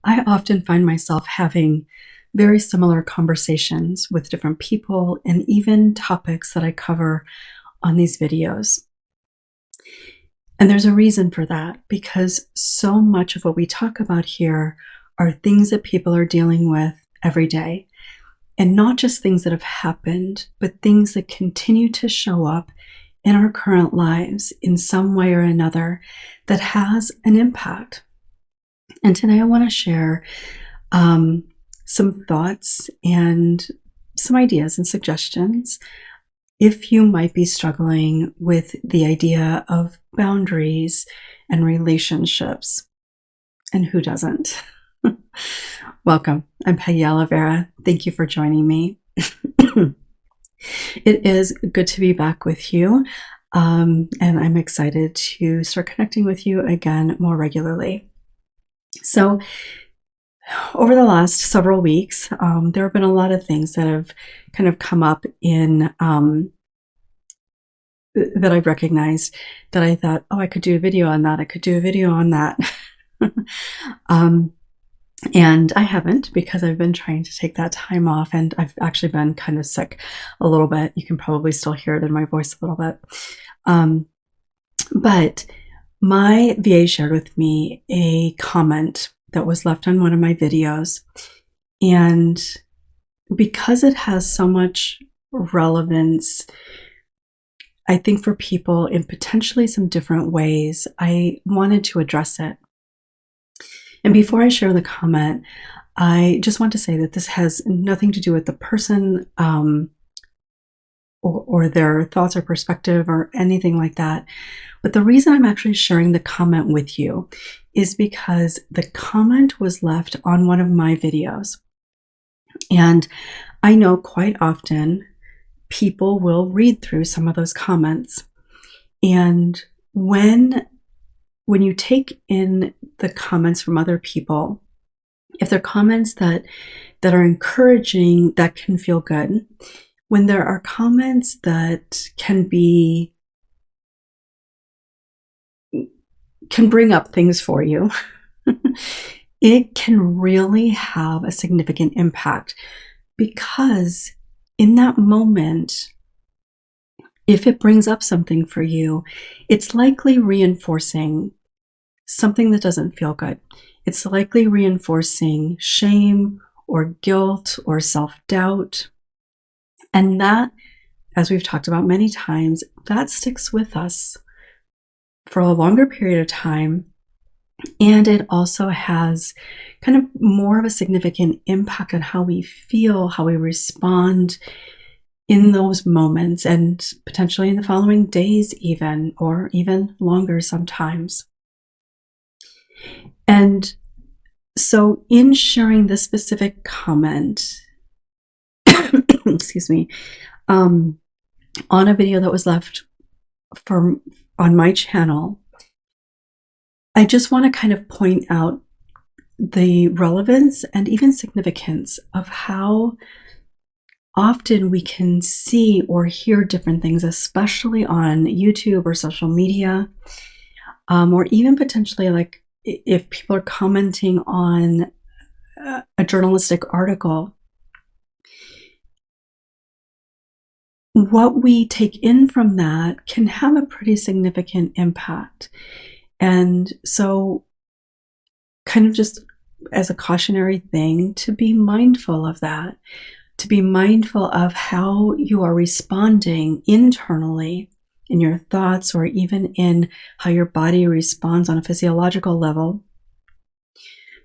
I often find myself having very similar conversations with different people and even topics that I cover on these videos. And there's a reason for that, because so much of what we talk about here are things that people are dealing with every day. And not just things that have happened, but things that continue to show up in our current lives in some way or another that has an impact. And today I want to share some thoughts and some ideas and suggestions if you might be struggling with the idea of boundaries and relationships. And who doesn't? Welcome. I'm Peggy Oliveira. Thank you for joining me. It is good to be back with you, and I'm excited to start connecting with you again more regularly. So, over the last several weeks, there have been a lot of things that have kind of come up in that I've recognized that I thought, oh, I could do a video on that. I could do a video on that. And I haven't, because I've been trying to take that time off, and I've actually been kind of sick a little bit. You can probably still hear it in my voice a little bit. But my VA shared with me a comment that was left on one of my videos. And because it has so much relevance, I think for people in potentially some different ways, I wanted to address it. And before I share the comment, I just want to say that this has nothing to do with the person or their thoughts or perspective or anything like that. But the reason I'm actually sharing the comment with you is because the comment was left on one of my videos. And I know quite often people will read through some of those comments. And when you take in the comments from other people, if they're comments that are encouraging, that can feel good. When there are comments that can bring up things for you, it can really have a significant impact, because in that moment, if it brings up something for you, it's likely reinforcing something that doesn't feel good. It's likely reinforcing shame or guilt or self-doubt. And that, as we've talked about many times, that sticks with us for a longer period of time. And it also has kind of more of a significant impact on how we feel, how we respond in those moments, and potentially in the following days even, or even longer sometimes. And so in sharing this specific comment, excuse me, on a video that was left on my channel, I just want to kind of point out the relevance and even significance of how often we can see or hear different things, especially on YouTube or social media, or even potentially like if people are commenting on a journalistic article. What we take in from that can have a pretty significant impact. And so, kind of just as a cautionary thing, to be mindful of that, to be mindful of how you are responding internally in your thoughts, or even in how your body responds on a physiological level.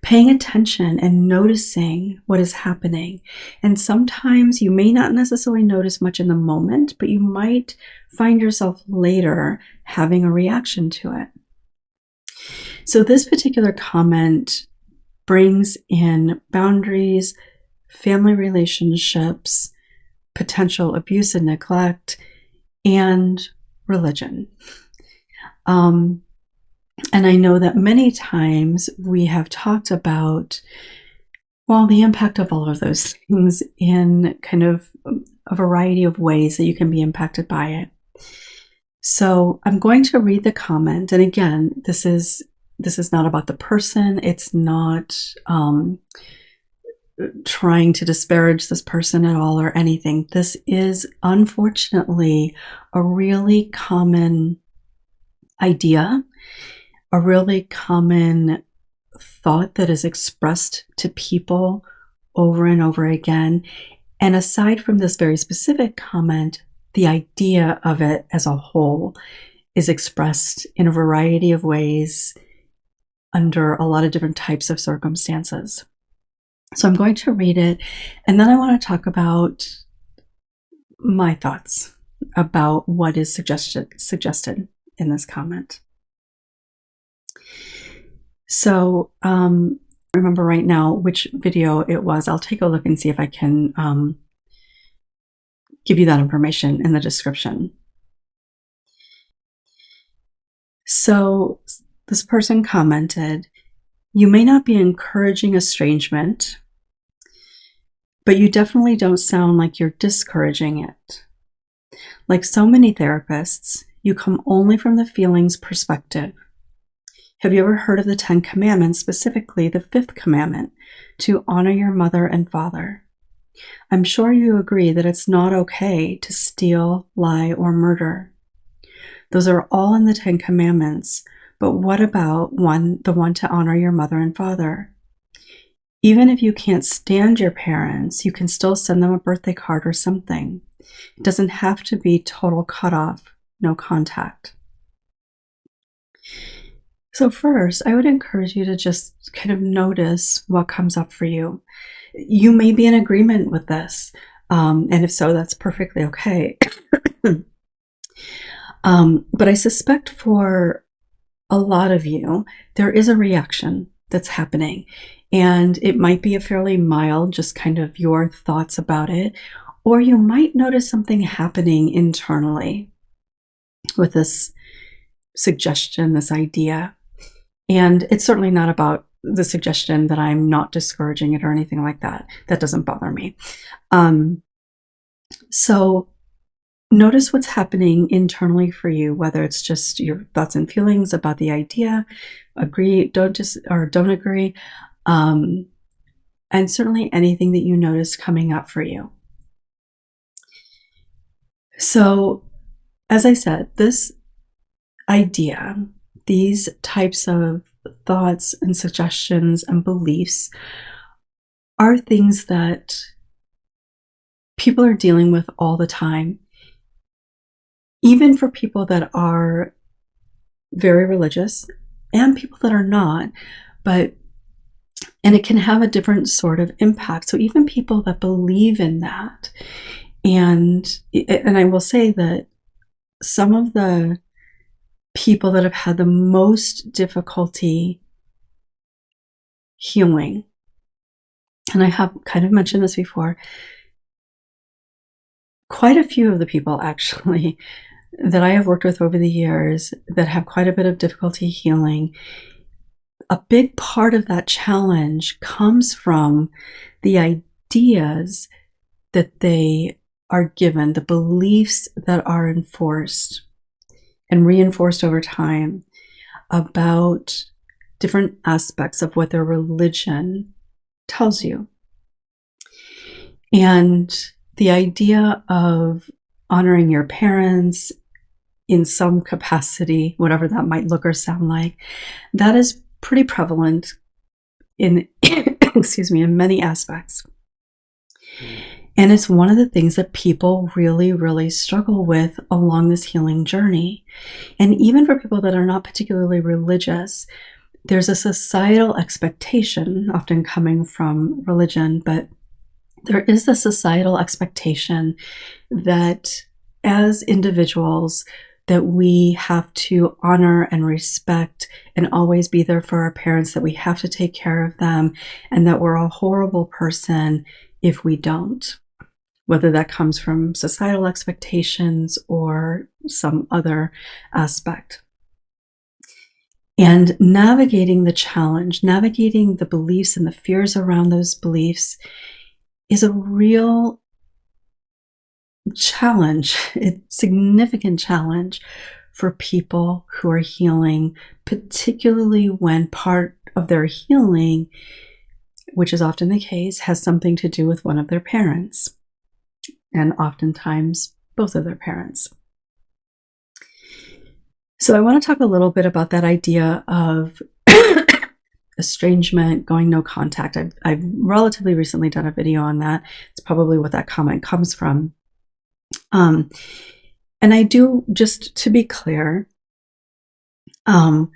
Paying attention and noticing what is happening. And sometimes you may not necessarily notice much in the moment, but you might find yourself later having a reaction to it. So this particular comment brings in boundaries, family relationships, potential abuse and neglect, and religion. And I know that many times we have talked about, well, the impact of all of those things in kind of a variety of ways that you can be impacted by it. So I'm going to read the comment. And again, this is This is not about the person. It's not trying to disparage this person at all or anything. This is unfortunately a really common idea, a really common thought that is expressed to people over and over again. And aside from this very specific comment, the idea of it as a whole is expressed in a variety of ways under a lot of different types of circumstances. So I'm going to read it, and then I want to talk about my thoughts about what is suggested in this comment. So remember right now which video it was. I'll take a look and see if I can give you that information in the description. So this person commented, "You may not be encouraging estrangement, but you definitely don't sound like you're discouraging it. Like so many therapists, you come only from the feelings perspective. Have you ever heard of the 10 Commandments, specifically the 5th commandment, to honor your mother and father? I'm sure you agree that it's not okay to steal, lie, or murder. Those are all in the 10 Commandments, but what about the one to honor your mother and father? Even if you can't stand your parents, you can still send them a birthday card or something. It doesn't have to be total cutoff, no contact." So first, I would encourage you to just kind of notice what comes up for you. You may be in agreement with this, and if so, that's perfectly okay. But I suspect for a lot of you, there is a reaction that's happening, and it might be a fairly mild, just kind of your thoughts about it, or you might notice something happening internally with this suggestion, this idea. And it's certainly not about the suggestion that I'm not discouraging it or anything like that. That doesn't bother me. So notice what's happening internally for you, whether it's just your thoughts and feelings about the idea, agree, don't agree, and certainly anything that you notice coming up for you. So, as I said, this idea, these types of thoughts and suggestions and beliefs are things that people are dealing with all the time. Even for people that are very religious and people that are not, and it can have a different sort of impact. So even people that believe in that, and I will say that some of the people that have had the most difficulty healing, and I have kind of mentioned this before, quite a few of the people actually that I have worked with over the years that have quite a bit of difficulty healing, a big part of that challenge comes from the ideas that they are given, the beliefs that are enforced and reinforced over time about different aspects of what their religion tells you. And the idea of honoring your parents in some capacity, whatever that might look or sound like, that is pretty prevalent in excuse me, in many aspects. And it's one of the things that people really, really struggle with along this healing journey. And even for people that are not particularly religious, there's a societal expectation, often coming from religion, but there is a societal expectation that as individuals, that we have to honor and respect and always be there for our parents, that we have to take care of them, and that we're a horrible person if we don't, whether that comes from societal expectations or some other aspect. And navigating the challenge, navigating the beliefs and the fears around those beliefs is a real challenge, a significant challenge for people who are healing, particularly when part of their healing, which is often the case, has something to do with one of their parents, and oftentimes both of their parents. So I want to talk a little bit about that idea of estrangement, going no contact. I've relatively recently done a video on that. It's probably what that comment comes from. And I do, just to be clear, it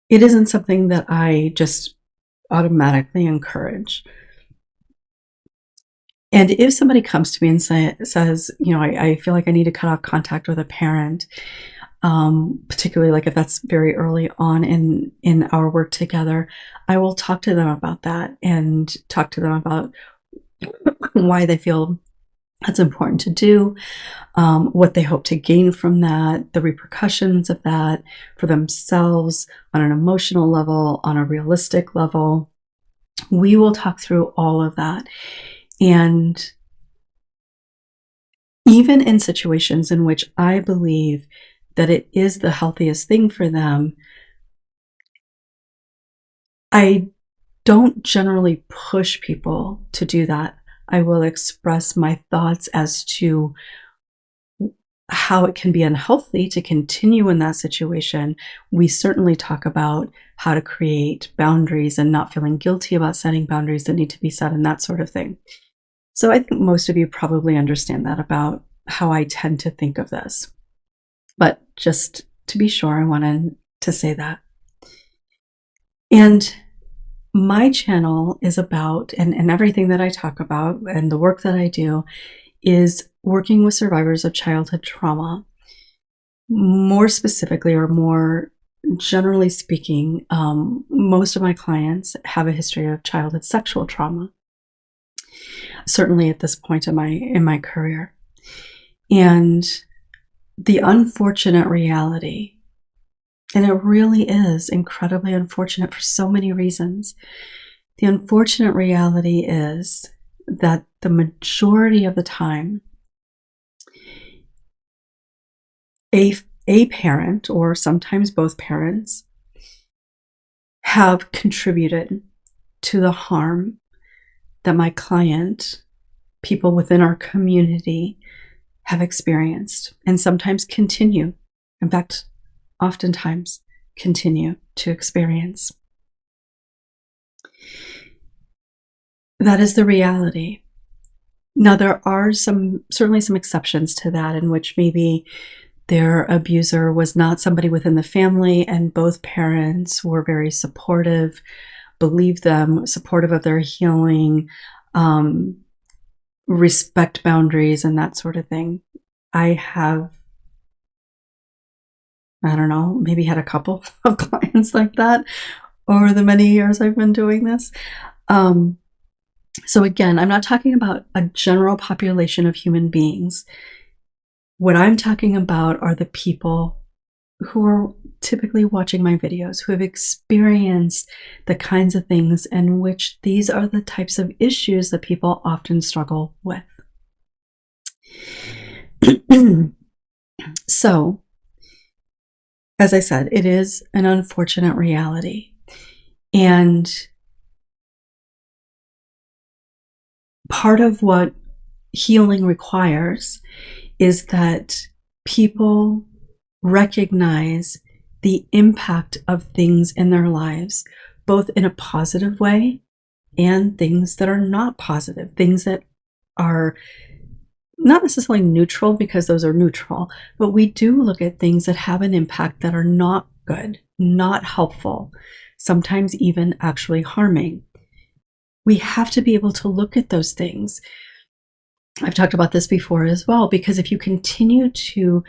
isn't something that I just automatically encourage. And if somebody comes to me and says, you know, I feel like I need to cut off contact with a parent, particularly like if that's very early on in our work together, I will talk to them about that and talk to them about why they feel that's important to do, what they hope to gain from that, the repercussions of that for themselves on an emotional level, on a realistic level. We will talk through all of that. And even in situations in which I believe that it is the healthiest thing for them, I don't generally push people to do that. I will express my thoughts as to how it can be unhealthy to continue in that situation. We certainly talk about how to create boundaries and not feeling guilty about setting boundaries that need to be set and that sort of thing. So I think most of you probably understand that about how I tend to think of this. But just to be sure, I wanted to say that. And my channel is about, and everything that I talk about and the work that I do is working with survivors of childhood trauma. More specifically, or more generally speaking, most of my clients have a history of childhood sexual trauma, certainly at this point in my career. And the unfortunate reality, and it really is incredibly unfortunate for so many reasons, the unfortunate reality is that the majority of the time, a parent, or sometimes both parents, have contributed to the harm that my client, people within our community, have experienced, and sometimes continue, in fact, oftentimes continue to experience. That is the reality. Now, there are certainly some exceptions to that, in which maybe their abuser was not somebody within the family and both parents were very supportive, believed them, supportive of their healing, respect boundaries and that sort of thing. I have, I don't know, maybe had a couple of clients like that over the many years I've been doing this. So again, I'm not talking about a general population of human beings. What I'm talking about are the people who are typically watching my videos, who have experienced the kinds of things in which these are the types of issues that people often struggle with. So, as I said, it is an unfortunate reality. And part of what healing requires is that people recognize the impact of things in their lives, both in a positive way and things that are not positive, things that are not necessarily neutral, because those are neutral, but we do look at things that have an impact that are not good, not helpful, sometimes even actually harming. We have to be able to look at those things. I've talked about this before as well, because if you continue to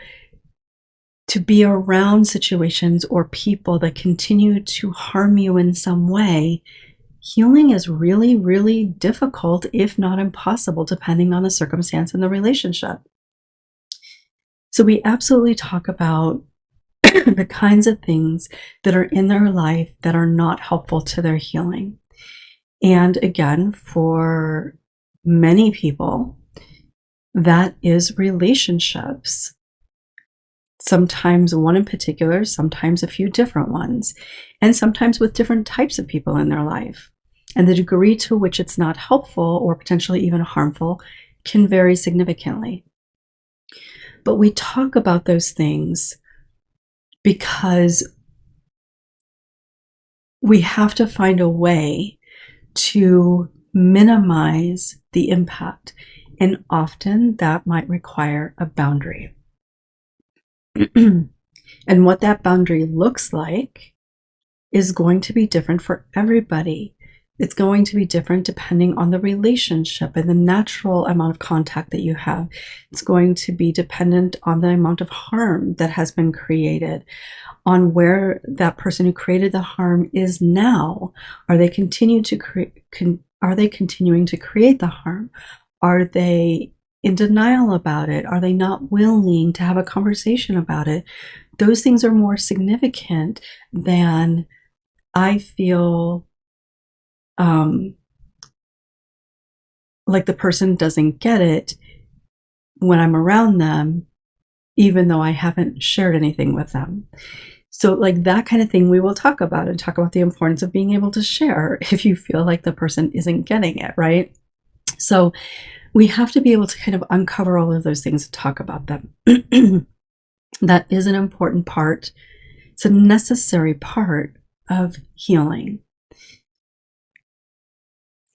be around situations or people that continue to harm you in some way, healing is really, really difficult, if not impossible, depending on the circumstance and the relationship. So we absolutely talk about the kinds of things that are in their life that are not helpful to their healing. And again, for many people, that is relationships sometimes one in particular, sometimes a few different ones, and sometimes with different types of people in their life. And the degree to which it's not helpful or potentially even harmful can vary significantly. But we talk about those things because we have to find a way to minimize the impact. And often that might require a boundary. And what that boundary looks like is going to be different for everybody. It's going to be different depending on the relationship and the natural amount of contact that you have. It's going to be dependent on the amount of harm that has been created, on where that person who created the harm is now. Are they continuing to create the harm? Are they in denial about it? Are they not willing to have a conversation about it? Those things are more significant than I feel like the person doesn't get it when I'm around them, even though I haven't shared anything with them. So like that kind of thing we will talk about, and talk about the importance of being able to share if you feel like the person isn't getting it, right? So we have to be able to kind of uncover all of those things and talk about them. That is an important part. It's a necessary part of healing.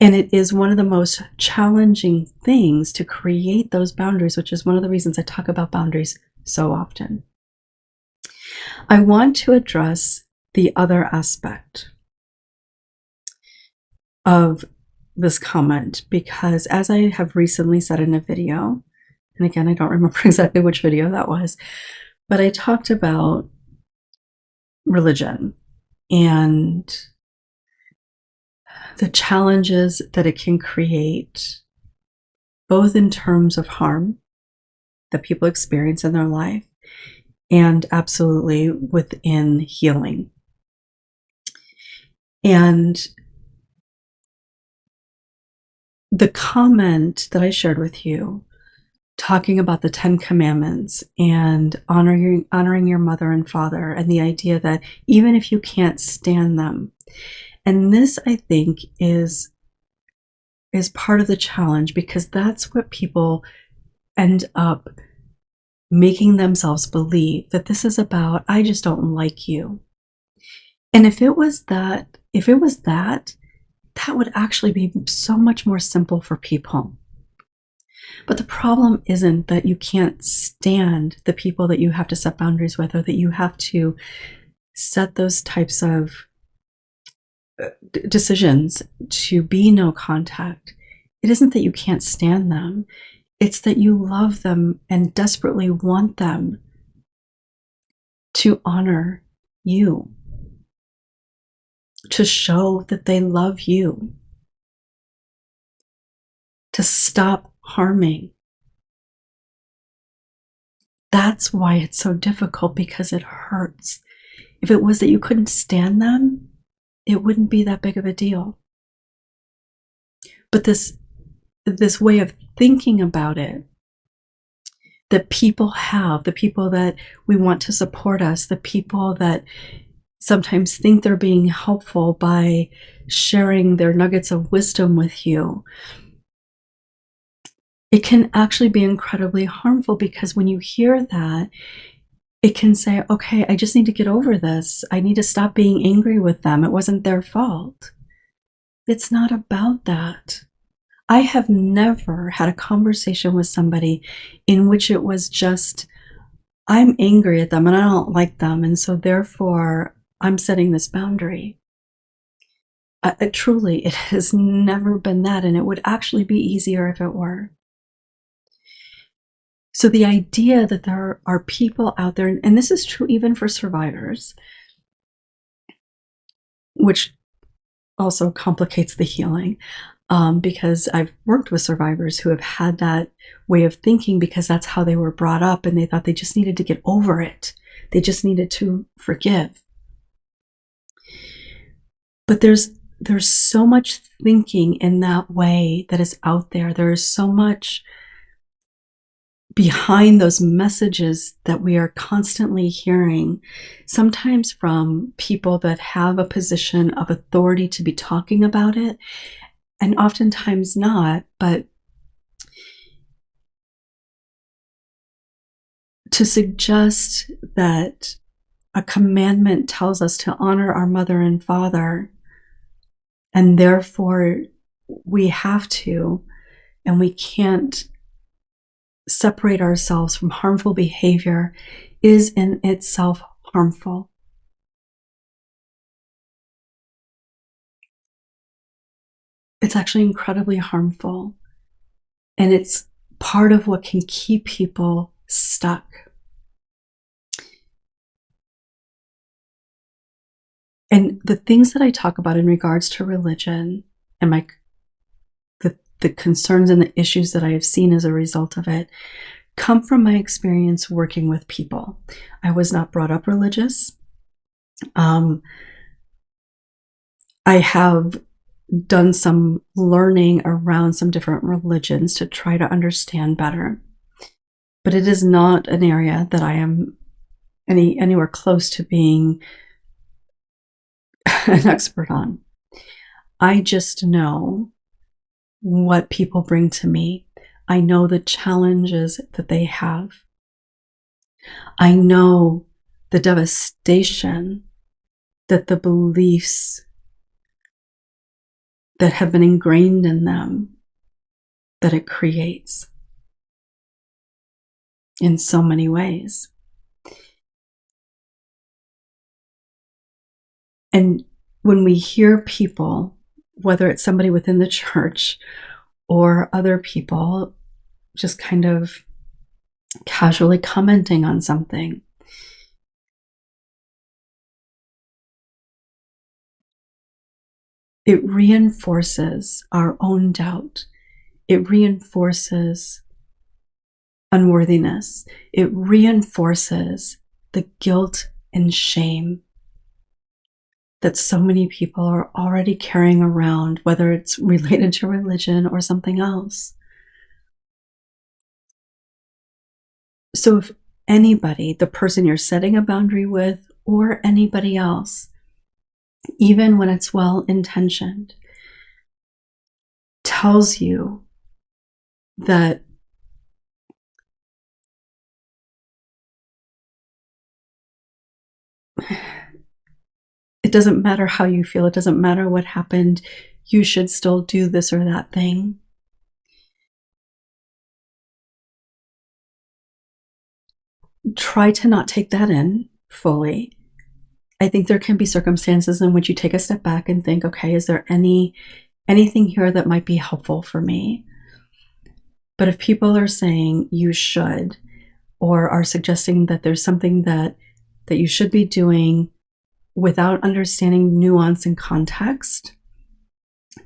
And it is one of the most challenging things to create those boundaries, which is one of the reasons I talk about boundaries so often. I want to address the other aspect of this comment, because as I have recently said in a video, and again, I don't remember exactly which video that was, but I talked about religion and the challenges that it can create, both in terms of harm that people experience in their life and absolutely within healing. And the comment that I shared with you, talking about the 10 Commandments and honoring your mother and father, and the idea that even if you can't stand them, and this I think is part of the challenge, because that's what people end up making themselves believe, that this is about, I just don't like you. And if it was that would actually be so much more simple for people. But the problem isn't that you can't stand the people that you have to set boundaries with, or that you have to set those types of decisions to be no contact. It isn't that you can't stand them. It's that you love them and desperately want them to honor you, to show that they love you, to stop harming. That's why it's so difficult, because it hurts. If it was that you couldn't stand them, it wouldn't be that big of a deal. But this way of thinking about it that people have, the people that we want to support us, the people that sometimes think they're being helpful by sharing their nuggets of wisdom with you, it can actually be incredibly harmful, because when you hear that, it can say, okay, I just need to get over this. I need to stop being angry with them. It wasn't their fault. It's not about that. I have never had a conversation with somebody in which it was just, I'm angry at them and I don't like them, and so therefore I'm setting this boundary. Truly, it has never been that, and it would actually be easier if it were. So the idea that there are people out there, and this is true even for survivors, which also complicates the healing, because I've worked with survivors who have had that way of thinking because that's how they were brought up, and they thought they just needed to get over it. They just needed to forgive. But there's so much thinking in that way that is out there. There is so much behind those messages that we are constantly hearing, sometimes from people that have a position of authority to be talking about it, and oftentimes not, but to suggest that a commandment tells us to honor our mother and father, and therefore we have to, and we can't separate ourselves from harmful behavior, is in itself harmful. It's actually incredibly harmful. And it's part of what can keep people stuck. And the things that I talk about in regards to religion and the concerns and the issues that I have seen as a result of it come from my experience working with people. I was not brought up religious. I have done some learning around some different religions to try to understand better. But it is not an area that I am anywhere close to being an expert on. I just know what people bring to me. I know the challenges that they have. I know the devastation that the beliefs that have been ingrained in them, that it creates in so many ways. And when we hear people, whether it's somebody within the church or other people, just kind of casually commenting on something, it reinforces our own doubt. It reinforces unworthiness. It reinforces the guilt and shame that so many people are already carrying around, whether it's related to religion or something else. So if anybody, the person you're setting a boundary with, or anybody else, even when it's well-intentioned, tells you that it doesn't matter how you feel, it doesn't matter what happened, you should still do this or that thing, try to not take that in fully. I think there can be circumstances in which you take a step back and think, okay, is there anything here that might be helpful for me? But if people are saying you should, or are suggesting that there's something that you should be doing without understanding nuance and context,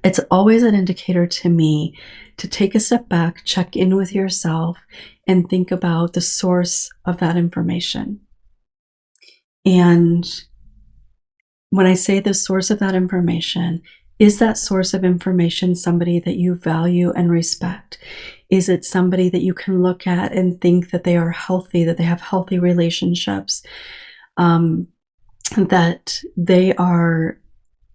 it's always an indicator to me to take a step back, check in with yourself, and think about the source of that information. And when I say the source of that information, is that source of information somebody that you value and respect? Is it somebody that you can look at and think that they are healthy, that they have healthy relationships, that they are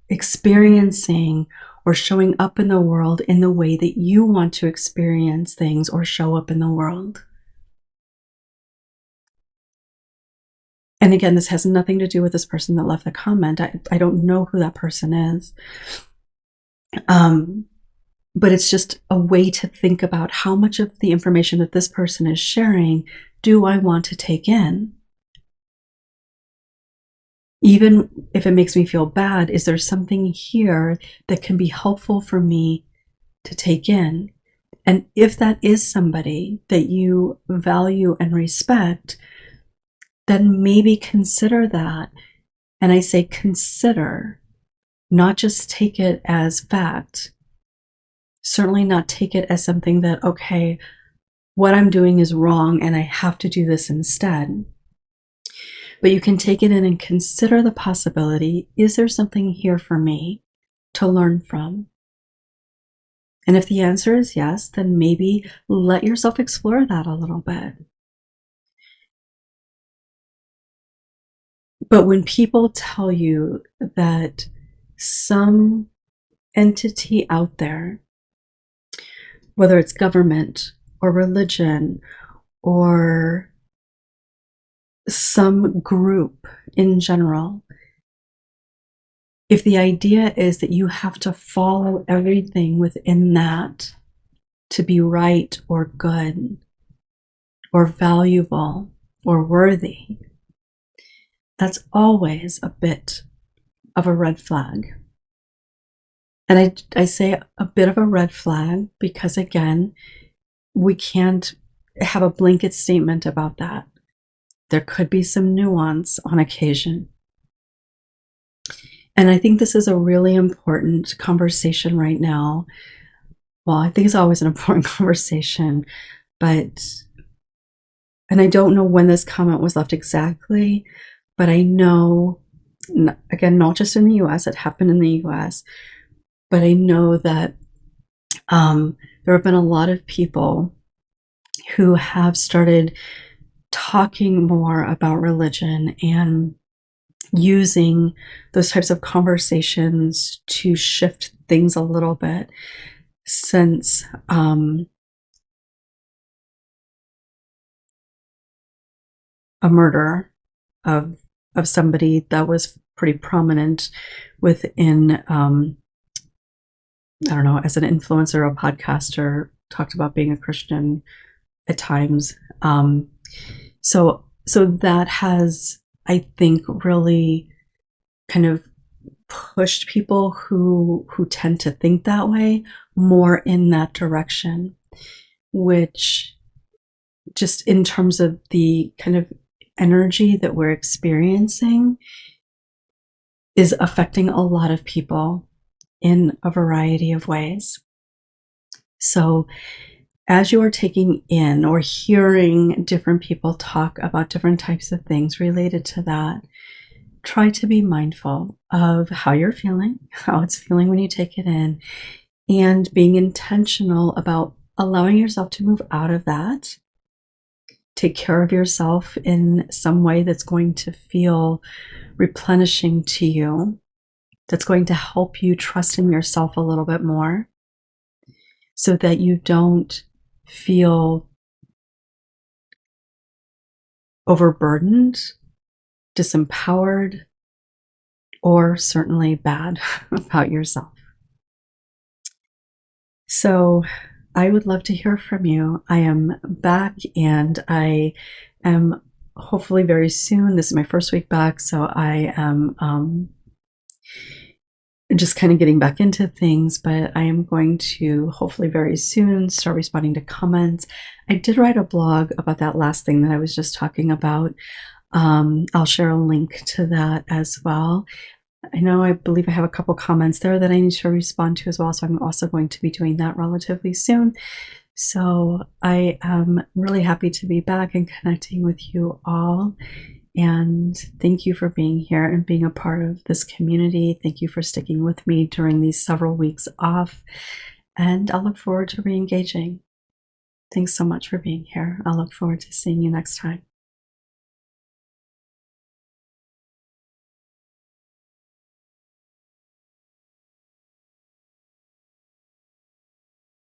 experiencing or showing up in the world in the way that you want to experience things or show up in the world? And again, this has nothing to do with this person that left the comment. I don't know who that person is. But it's just a way to think about how much of the information that this person is sharing do I want to take in? Even if it makes me feel bad, is there something here that can be helpful for me to take in? And if that is somebody that you value and respect, then maybe consider that. And I say consider, not just take it as fact. Certainly not take it as something that, okay, what I'm doing is wrong and I have to do this instead. But you can take it in and consider the possibility, is there something here for me to learn from? And if the answer is yes, then maybe let yourself explore that a little bit. But when people tell you that some entity out there, whether it's government or religion or some group in general, if the idea is that you have to follow everything within that to be right or good or valuable or worthy, that's always a bit of a red flag. And I say a bit of a red flag because, again, we can't have a blanket statement about that. There could be some nuance on occasion. And I think this is a really important conversation right now. Well, I think it's always an important conversation, but, and I don't know when this comment was left exactly, but I know, again, not just in the US, it happened in the US, but I know that there have been a lot of people who have started talking more about religion and using those types of conversations to shift things a little bit since a murder of somebody that was pretty prominent within I don't know, as an influencer or a podcaster, talked about being a Christian at times. So that has, I think, really kind of pushed people who tend to think that way more in that direction, which, just in terms of the kind of energy that we're experiencing, is affecting a lot of people in a variety of ways. So as you are taking in or hearing different people talk about different types of things related to that, try to be mindful of how you're feeling, how it's feeling when you take it in, and being intentional about allowing yourself to move out of that. Take care of yourself in some way that's going to feel replenishing to you, that's going to help you trust in yourself a little bit more, so that you don't feel overburdened, disempowered, or certainly bad about yourself. So I would love to hear from you. I am back, and I am hopefully very soon. This is my first week back, so I am just kind of getting back into things, but I am going to hopefully very soon start responding to comments. I did write a blog about that last thing that I was just talking about. I'll share a link to that as well. I believe I have a couple comments there that I need to respond to as well, so I'm also going to be doing that relatively soon. So I am really happy to be back and connecting with you all. And thank you for being here and being a part of this community. Thank you for sticking with me during these several weeks off. And I'll look forward to re-engaging. Thanks so much for being here. I'll look forward to seeing you next time.